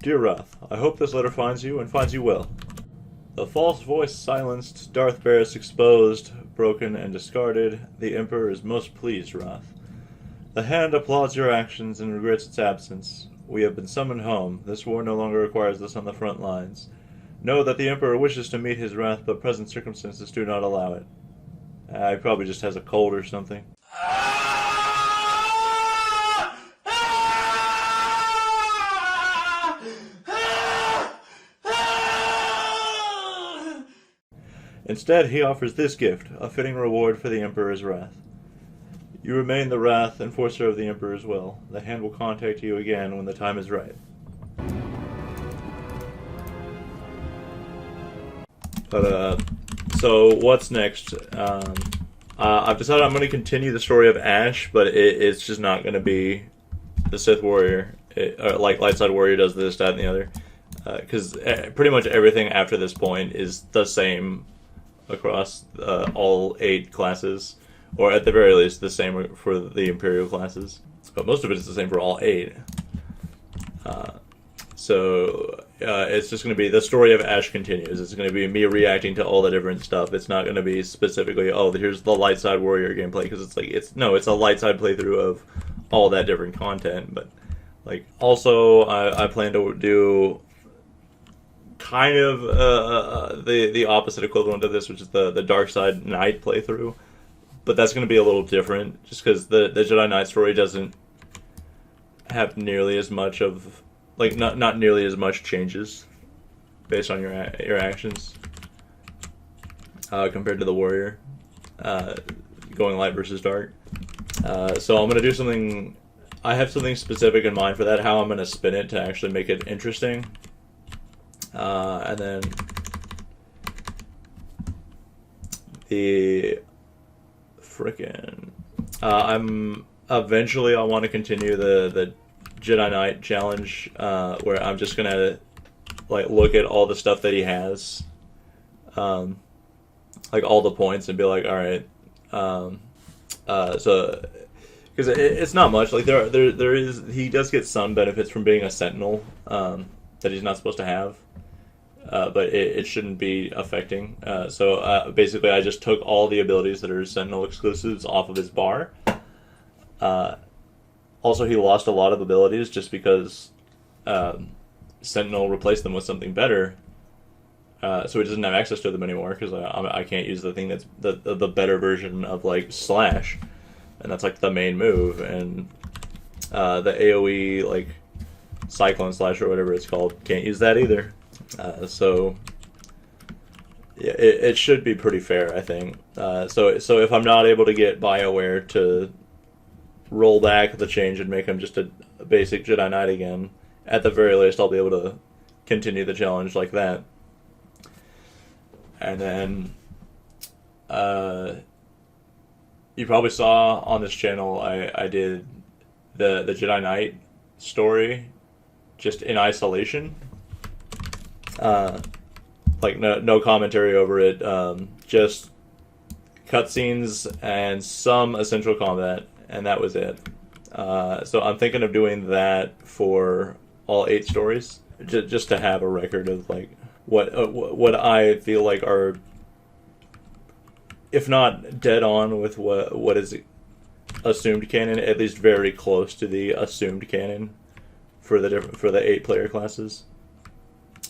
Dear Wrath, I hope this letter finds you, and finds you well. The false voice silenced, Darth Baras exposed, broken and discarded, the Emperor is most pleased, Wrath. The Hand applauds your actions and regrets its absence. We have been summoned home. This war no longer requires us on the front lines. Know that the Emperor wishes to meet his wrath, but present circumstances do not allow it. He probably just has a cold or something. Instead, he offers this gift, a fitting reward for the Emperor's wrath. You remain the Wrath, enforcer of the Emperor's will. The Hand will contact you again when the time is right. But, so what's next? I've decided I'm going to continue the story of Ash, but it's just not going to be the Sith Warrior. Like Light Side Warrior does this, that, and the other. Because pretty much everything after this point is the same across all 8 classes, or at the very least the same for the Imperial classes, but most of it is the same for all 8. So it's just going to be the story of Ash continues. It's going to be me reacting to all the different stuff. It's not going to be specifically, oh, here's the Light Side Warrior gameplay, because it's a Light Side playthrough of all that different content. But like also I plan to do kind of the opposite equivalent of this, which is the Dark Side Knight playthrough, but that's going to be a little different, just because the Jedi Knight story doesn't have nearly as much of, like, not nearly as much changes based on your actions compared to the Warrior, going light versus dark. So I'm going to do something. I have something specific in mind for that, how I'm going to spin it to actually make it interesting. And then the frickin' I'm eventually I want to continue the Jedi Knight challenge, where I'm just gonna like look at all the stuff that he has, like all the points, and be like, all right, so because it's not much. Like there is, he does get some benefits from being a Sentinel that he's not supposed to have. But it shouldn't be affecting. So basically I just took all the abilities that are Sentinel exclusives off of his bar. Also, he lost a lot of abilities just because Sentinel replaced them with something better. So he doesn't have access to them anymore, because I can't use the thing that's the better version of, like, Slash. And that's, like, the main move. And the AoE, like, Cyclone Slash or whatever it's called, can't use that either. So yeah, it should be pretty fair, I think. So if I'm not able to get BioWare to roll back the change and make him just a basic Jedi Knight again, at the very least I'll be able to continue the challenge like that. And then you probably saw on this channel I did the Jedi Knight story just in isolation. Like no commentary over it, just cutscenes and some essential combat, and that was it. So I'm thinking of doing that for all 8 stories, just to have a record of like what I feel like are, if not dead on with what is assumed canon, at least very close to the assumed canon for the 8 player classes.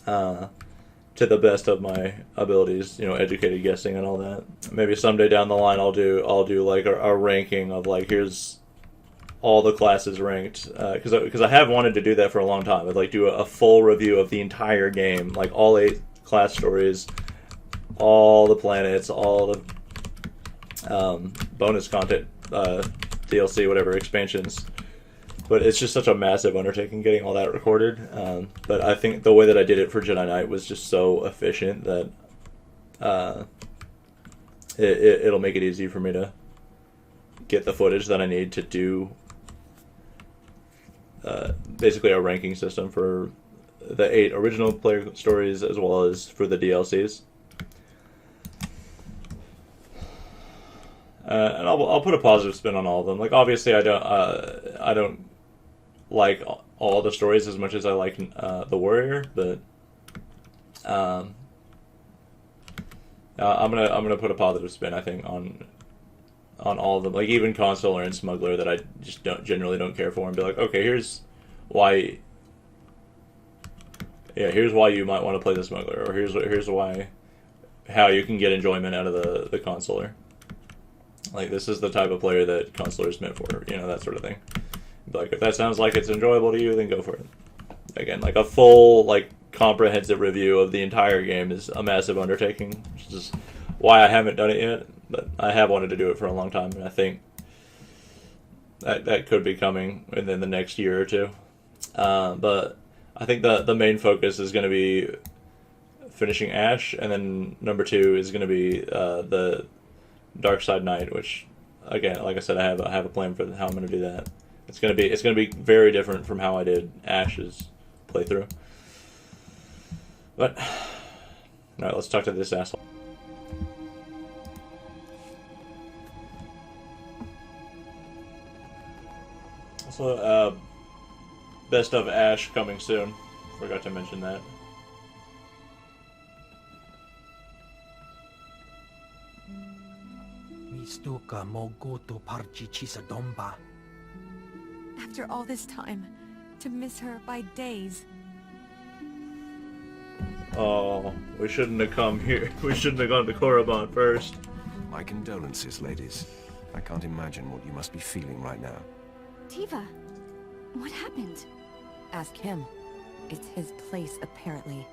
To the best of my abilities, educated guessing and all that. Maybe someday down the line I'll do like a ranking of, like, here's all the classes ranked, because I have wanted to do that for a long time. I'd like do a full review of the entire game, like all 8 class stories, all the planets, all the bonus content, DLC, whatever, expansions. But it's just such a massive undertaking getting all that recorded. But I think the way that I did it for Jedi Knight was just so efficient that it'll make it easy for me to get the footage that I need to do basically a ranking system for the 8 original player stories as well as for the DLCs. And I'll put a positive spin on all of them. Like, obviously I don't like all the stories as much as I like the Warrior, but I'm gonna put a positive spin, I think, on all of them, like even Consular and Smuggler that I just generally don't care for, and be like, okay, here's why. Yeah, here's why you might want to play the Smuggler, or here's why, how you can get enjoyment out of the Consular. Like, this is the type of player that Consular is meant for, that sort of thing. Like, if that sounds like it's enjoyable to you, then go for it. Again, like a full, like, comprehensive review of the entire game is a massive undertaking, which is why I haven't done it yet, but I have wanted to do it for a long time, and I think that could be coming within the next year or two. But I think the main focus is going to be finishing Ash, and then number 2 is going to be the Dark Side Knight, which, again, like I said, I have a plan for how I'm going to do that. It's going to be very different from how I did Ash's playthrough. But all right, let's talk to this asshole. Also, best of Ash coming soon. Forgot to mention that. After all this time, to miss her by days. Oh, we shouldn't have come here. We shouldn't have gone to Korriban first. My condolences, ladies. I can't imagine what you must be feeling right now. Tifa, what happened? Ask him. It's his place, apparently.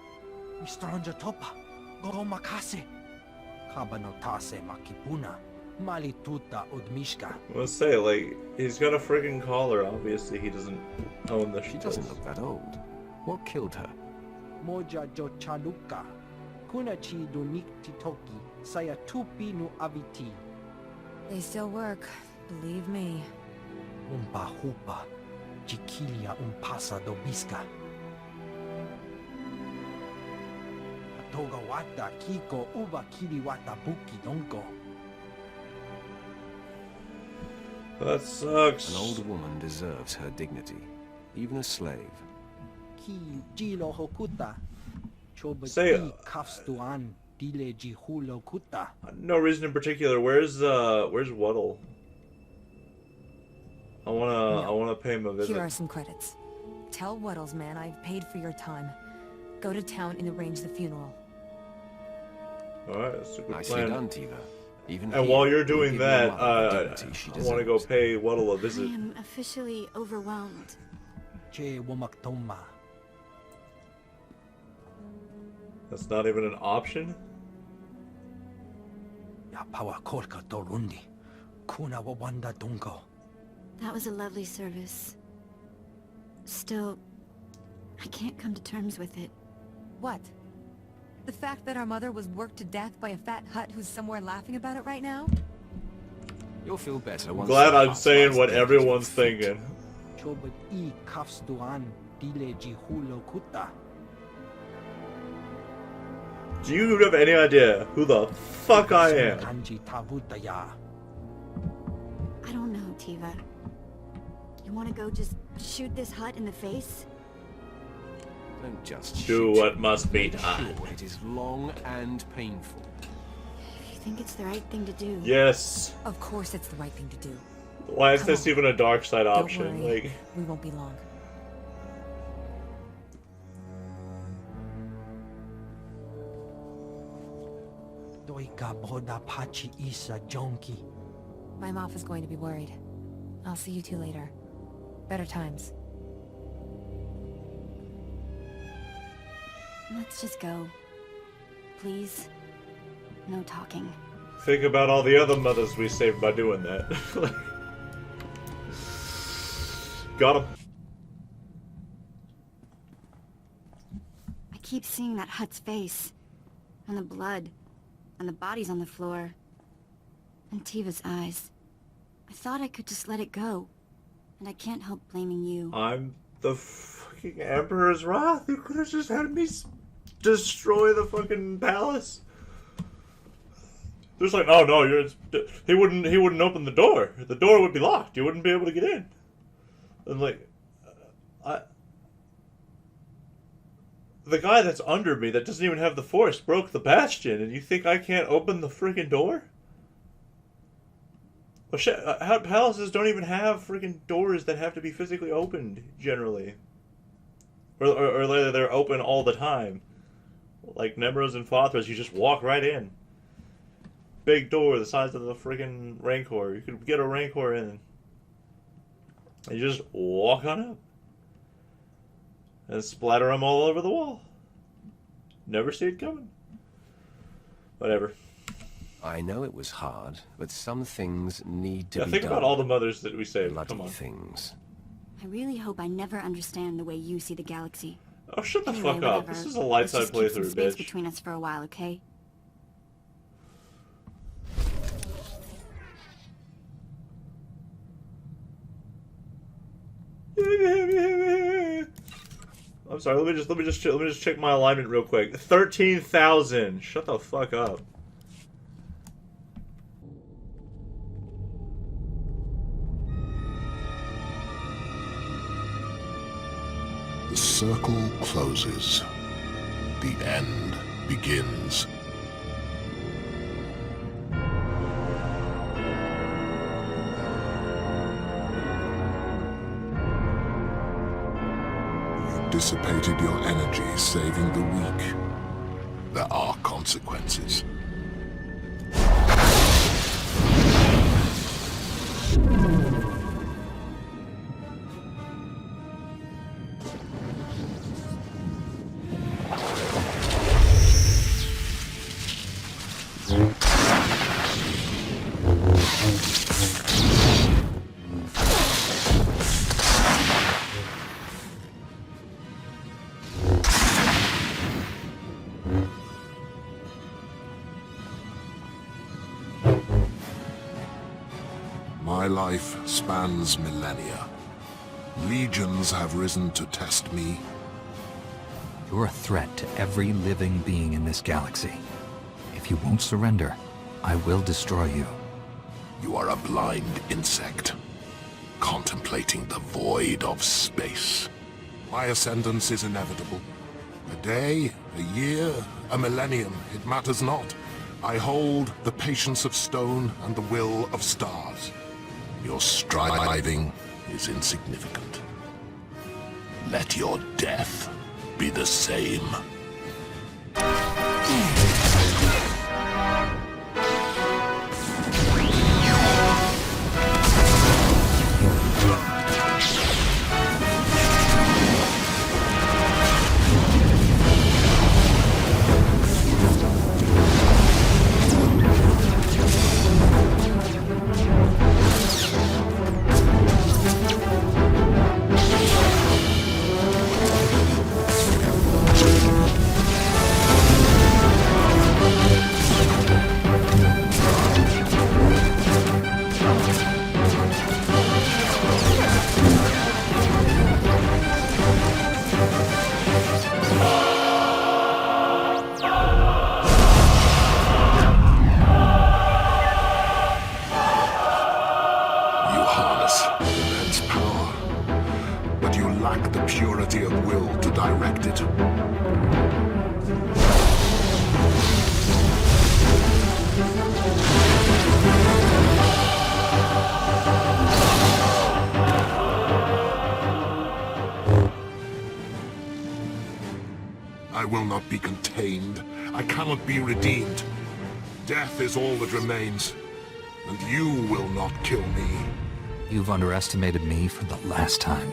Mr. Topa, Goromakase. Kabanotase Makipuna. Malituta Udmishka. I want to say, like, he's got a friggin' collar. Obviously, he doesn't own the She doesn't look that old. What killed her? Moja jo Chaluka. Kunachi dunik titoki. Saya tupi nu aviti. They still work, believe me. Umpa hupa. Chiquilia umpasa dobiska. Atoga wata kiko uba kiriwata buki donko. That sucks. An old woman deserves her dignity, even a slave. Ki jilo hokuta. Say, Kafstuan dile jihulo kuta. No reason in particular. Where's Waddle? I wanna pay him a visit. Here are some credits. Tell Waddles, man, I've paid for your time. Go to town and arrange the funeral. Alright, that's a good Nicely plan. done, Tiva. Even And here, while you're you doing give that, your mother the dignity she I want to go deserves. pay Waddle a I visit. am officially overwhelmed. Che womaktoma. That's not even an option? Ya pawa korka dorundi. Kuna wawanda dungo. That was a lovely service. Still, I can't come to terms with it. What? The fact that our mother was worked to death by a fat hut who's somewhere laughing about it right now? You'll feel better once Glad the I'm heart saying lies what dead at everyone's your feet. thinking. Chobat I kafstuan dile jihulo kuta. Do you have any idea who the fuck I am? Kanji tavutaya. I don't know, Tiva. You want to go just shoot this hut in the face? Don't just Do shoot. what must be Make done. sure it is long and painful. If you think it's the right thing to do. Yes. Of course it's the right thing to do. Why is Come this on. even a dark side Don't option? worry. Like, We won't be long. Doika boda pachi isa jonki. My Moff is going to be worried. I'll see you two later. Better times. Let's just go. Please. No talking. think about all the other mothers we saved by doing that. Got him. I keep seeing that hut's face. And the blood. And the bodies on the floor. And Tiva's eyes. I thought I could just let it go. And I can't help blaming you. I'm the fucking Emperor's Wrath. You could have just had me destroy the fucking palace. Just like, oh no, he wouldn't open the door. The door would be locked. You wouldn't be able to get in. And like, the guy that's under me that doesn't even have the force broke the bastion, and you think I can't open the freaking door? Well, shit, palaces don't even have freaking doors that have to be physically opened, generally. Or they're open all the time. Like Nemros and Fothras, you just walk right in. Big door the size of the freaking Rancor. You could get a Rancor in. And you just walk on up. And splatter them all over the wall. Never see it coming. Whatever. I know it was hard, but some things need to be think done. about all the mothers that we saved. Bloody Come on. things. I really hope I never understand the way you see the galaxy. Oh, shut the Anyway, fuck up. whatever. This is a light Let's side just keep some playthrough, space bitch. between us for a while, okay? I'm sorry. Let me just check my alignment real quick. 13,000. Shut the fuck up. The circle closes. The end begins. You dissipated your energy saving the weak. There are consequences. My life spans millennia. Legions have risen to test me. You're a threat to every living being in this galaxy. If you won't surrender, I will destroy you. You are a blind insect, contemplating the void of space. My ascendance is inevitable. A day, a year, a millennium, it matters not. I hold the patience of stone and the will of stars. Your striving is insignificant. Let your death be the same. I will not be contained. I cannot be redeemed. Death is all that remains, and you will not kill me. You've underestimated me for the last time.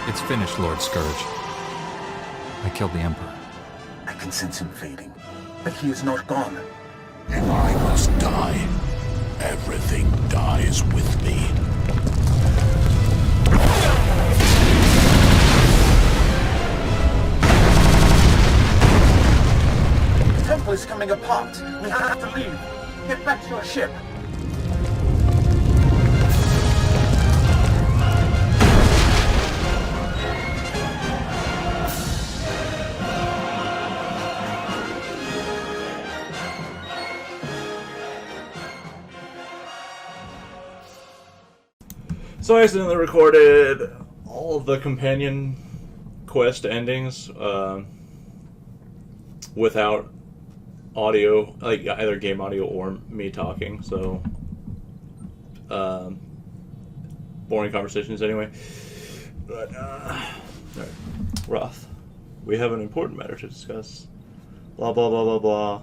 It's finished, Lord Scourge. I killed the Emperor. I can sense him fading, but he is not gone. If I must die, Everything dies with me. The temple is coming apart. We have to leave. Get back to your ship. So I accidentally recorded all of the companion quest endings without audio, like either game audio or me talking. So boring conversations anyway. But alright. Roth, we have an important matter to discuss. Blah blah blah blah blah.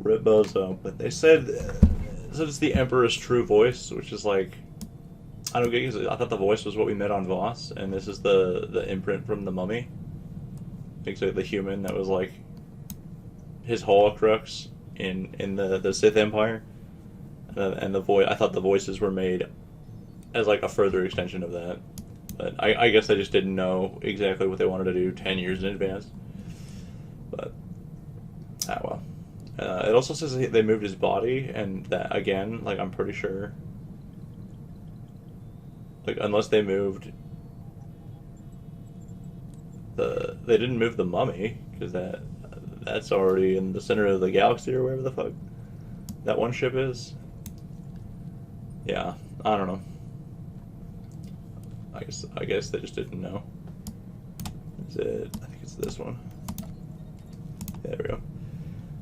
Rip Bozo, but they said it's the Emperor's true voice, which is like, I don't get it. I thought the voice was what we met on Voss, and this is the imprint from the Mummy. Basically, the human that was like his Horcrux in the Sith Empire, and the voice. I thought the voices were made as like a further extension of that, but I guess I just didn't know exactly what they wanted to do 10 years in advance. But well. It also says they moved his body, and that again, like I'm pretty sure. Like, unless they moved they didn't move the Mummy, because that's already in the center of the galaxy or wherever the fuck that one ship is. Yeah, I don't know. I guess they just didn't know. Is it? I think it's this one. There we go.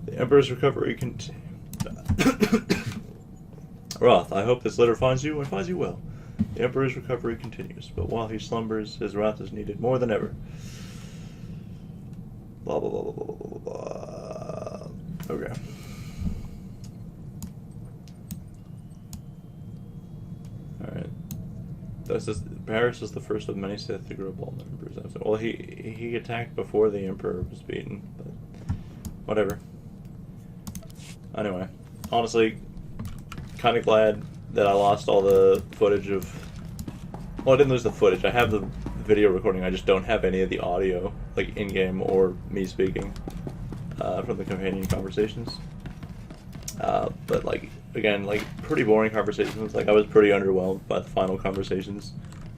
The Emperor's recovery Roth, I hope this letter finds you and finds you well. The Emperor's recovery continues, but while he slumbers, his wrath is needed more than ever. Blah, blah, blah, blah, blah, blah, blah. Okay. Alright. Baras is the first of many Sith to grow bald members. Well, he attacked before the Emperor was beaten, but whatever. Anyway, honestly, kind of glad that I lost all the footage of... Well, I didn't lose the footage. I have the video recording. I just don't have any of the audio, like in-game or me speaking, from the companion conversations. But, like, again, like, pretty boring conversations. Like, I was pretty underwhelmed by the final conversations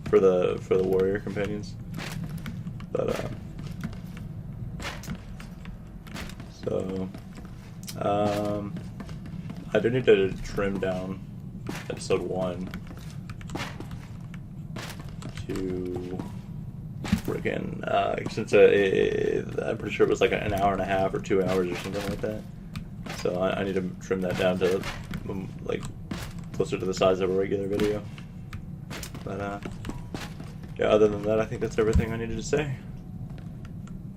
for the warrior companions. But, so... I do need to trim down episode 1 to friggin' since I'm pretty sure it was like an hour and a half or 2 hours or something like that. So I need to trim that down to like closer to the size of a regular video. But yeah, other than that, I think that's everything I needed to say.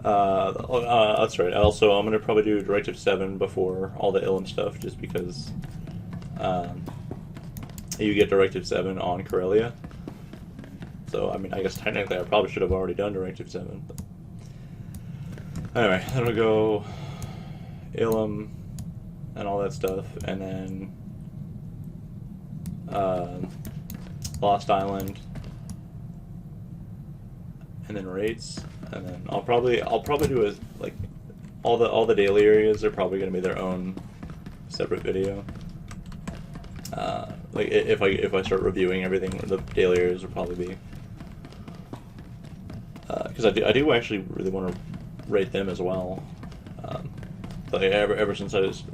That's right. Also, I'm gonna probably do Directive 7 before all the Ilum stuff, just because you get Directive 7 on Corellia. So, I mean, I guess technically I probably should have already done Directive 7. But... Anyway, then we'll go Ilum and all that stuff, and then Lost Island, and then Raids. And then I'll probably do like all the daily areas are probably going to be their own separate video. Like if I start reviewing everything, the daily areas will probably be because I do actually really want to rate them as well. Like ever since I just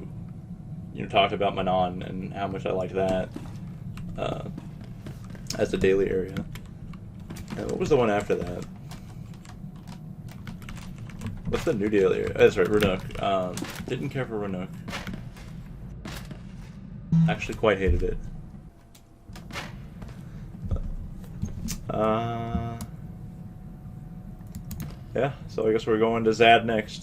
talked about Manon and how much I liked that as a daily area. And what was the one after that? What's the new deal here? Oh, that's right, Rannoch. Didn't care for Rannoch. Actually quite hated it. Yeah, so I guess we're going to Zad next.